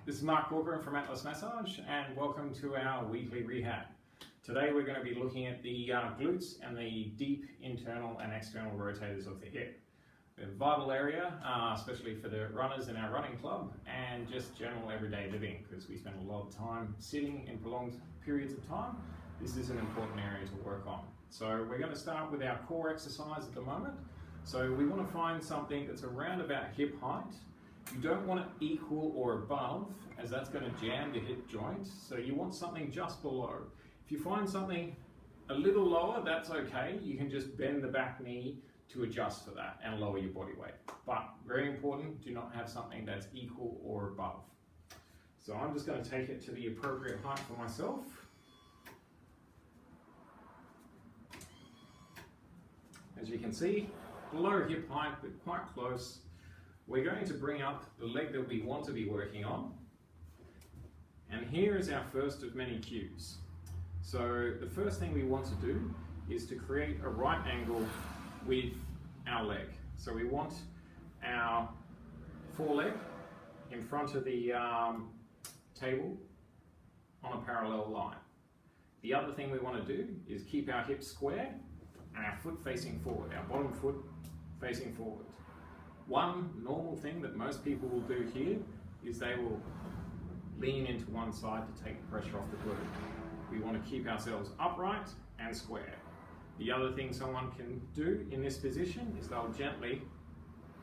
This is Mark Walker from Atlas Massage, and welcome to our weekly rehab. Today we're going to be looking at the glutes and the deep internal and external rotators of the hip. A vital area, especially for the runners in our running club, and just general everyday living, because we spend a lot of time sitting in prolonged periods of time. This is an important area to work on. So we're going to start with our core exercise at the moment. So we want to find something that's around about hip height. You don't want it equal or above, as that's going to jam the hip joint. So you want something just below. If you find something a little lower, that's okay. You can just bend the back knee to adjust for that and lower your body weight. But very important, do not have something that's equal or above. So I'm just going to take it to the appropriate height for myself. As you can see, below hip height, but quite close. We're going to bring up the leg that we want to be working on. And here is our first of many cues. So the first thing we want to do is to create a right angle with our leg. So we want our foreleg in front of the table on a parallel line. The other thing we want to do is keep our hips square and our foot facing forward, our bottom foot facing forward. One normal thing that most people will do here is they will lean into one side to take the pressure off the glute. We want to keep ourselves upright and square. The other thing someone can do in this position is they'll gently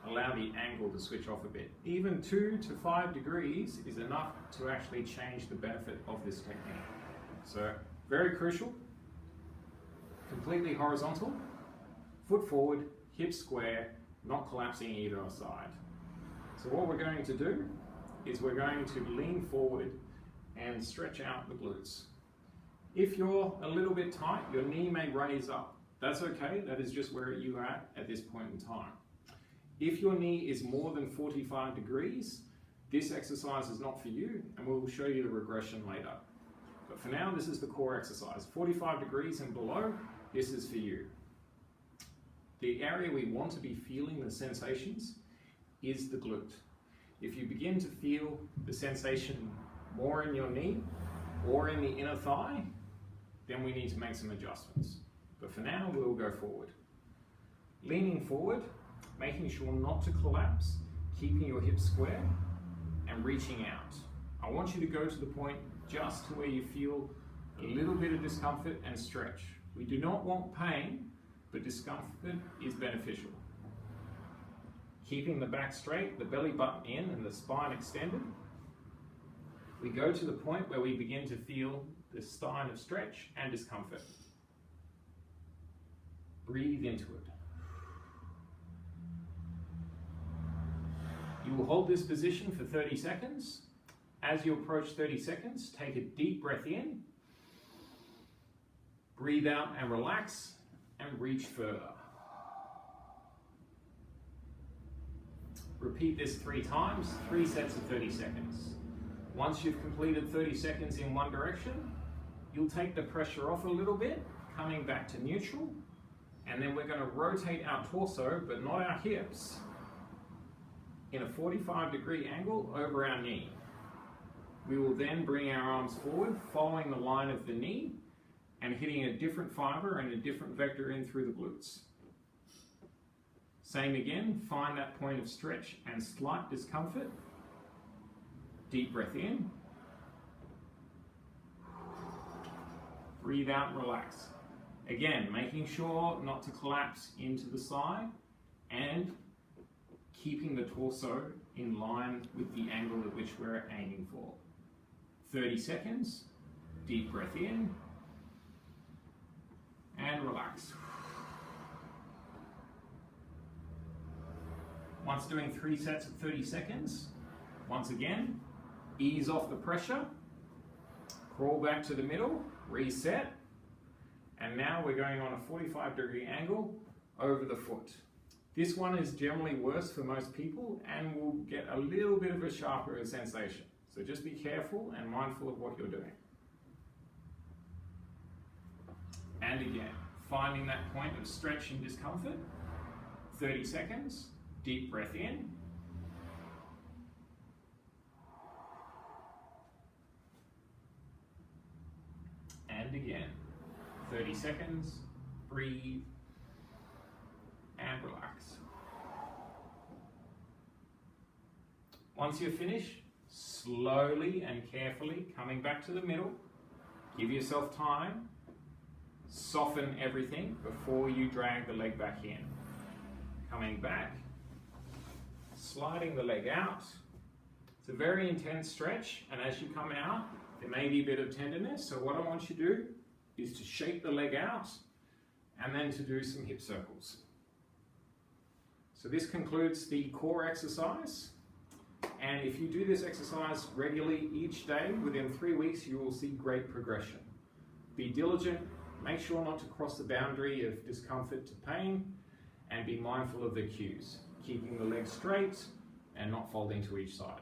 allow the angle to switch off a bit. Even 2 to 5 degrees is enough to actually change the benefit of this technique. So very crucial, completely horizontal, foot forward, hips square, not collapsing either side. So what we're going to do is we're going to lean forward and stretch out the glutes. If you're a little bit tight, your knee may raise up. That's okay, that is just where you are at this point in time. If your knee is more than 45 degrees, this exercise is not for you, and we'll show you the regression later. But for now, this is the core exercise. 45 degrees and below, this is for you. The area we want to be feeling the sensations is the glute. If you begin to feel the sensation more in your knee or in the inner thigh, then we need to make some adjustments. But for now, we'll go forward. Leaning forward, making sure not to collapse, keeping your hips square and reaching out. I want you to go to the point just to where you feel a little bit of discomfort and stretch. We do not want pain, but discomfort is beneficial. Keeping the back straight, the belly button in and the spine extended. We go to the point where we begin to feel the sign of stretch and discomfort. Breathe into it. You will hold this position for 30 seconds. As you approach 30 seconds, take a deep breath in, breathe out and relax, and reach further. Repeat this 3 times, 3 sets of 30 seconds. Once you've completed 30 seconds in one direction, you'll take the pressure off a little bit, coming back to neutral, and then we're going to rotate our torso, but not our hips, in a 45-degree angle over our knee. We will then bring our arms forward, following the line of the knee, and hitting a different fiber and a different vector in through the glutes. Same again, find that point of stretch and slight discomfort. Deep breath in. Breathe out and relax. Again, making sure not to collapse into the side and keeping the torso in line with the angle at which we're aiming for. 30 seconds, deep breath in, and relax. Once doing 3 sets of 30 seconds, once again, ease off the pressure, crawl back to the middle, reset, and now we're going on a 45-degree angle over the foot. This one is generally worse for most people and will get a little bit of a sharper sensation. So just be careful and mindful of what you're doing. And again, finding that point of stretch and discomfort, 30 seconds, deep breath in, And again. 30 seconds, breathe, and relax. Once you're finished, slowly and carefully coming back to the middle, give yourself time, soften everything before you drag the leg back in. Coming back, sliding the leg out. It's a very intense stretch, and as you come out, there may be a bit of tenderness, so what I want you to do is to shake the leg out and then to do some hip circles. So this concludes the core exercise, and if you do this exercise regularly each day, within 3 weeks you will see great progression. Be diligent, make sure not to cross the boundary of discomfort to pain, and be mindful of the cues, keeping the legs straight and not folding to each side.